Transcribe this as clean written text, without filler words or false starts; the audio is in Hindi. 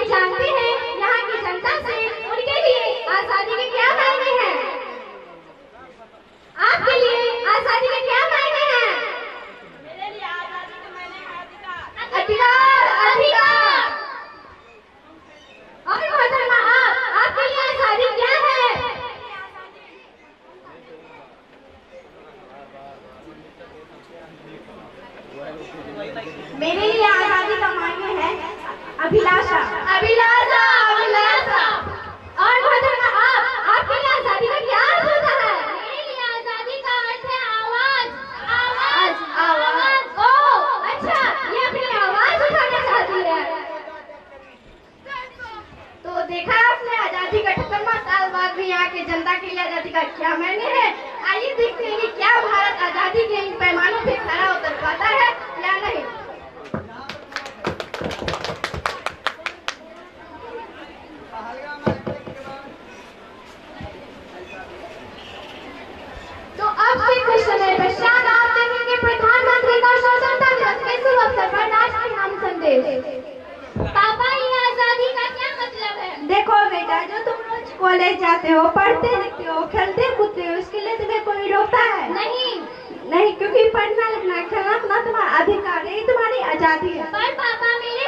जानते हैं यहाँ की जनता से उनके लिए आजादी के क्या मायने हैं? आपके लिए आजादी के क्या मायने हैं? मेरे लिए आजादी के मायने है अधिकार। अधिकार, अधिकार। और मोहतरमा आपके लिए आजादी क्या है? मेरे लिए आजादी का मायने है अभिलाषा, अभिलाषा, अभिलाषा। और मोहतरमा आपके लिए आजादी का क्या अर्थ होता है? मेरे लिए आजादी का अर्थ है आवाज, आवाज, आवाज। ओह, अच्छा, ये अपनी आवाज उठाना चाहती है। तो देखा आपने आजादी का 78वां साल बाद भी यहाँ की जनता के लिए आजादी का क्या मायने है। आइए देखते हैं कि क्या भारत आजादी के इन पैमानों पे खरा उतर पाता है या नहीं। तो अब से कुछ समय पश्चात आप देखेंगे प्रधानमंत्री का स्वतंत्रता दिवस के शुभ अवसर पर राष्ट्रीय नाम संदेश। पापा ये आजादी का क्या मतलब है? देखो बेटा, जो तुम रोज कॉलेज जाते हो, पढ़ते लिखते हो, खेलते कूदते हो, इसके लिए तुम्हें कोई रोकता है? नहीं, क्योंकि पढ़ना लिखना खेलना कूदना तुम्हारा अधिकार है, ये तुम्हारी आजादी है। पर पापा मेरे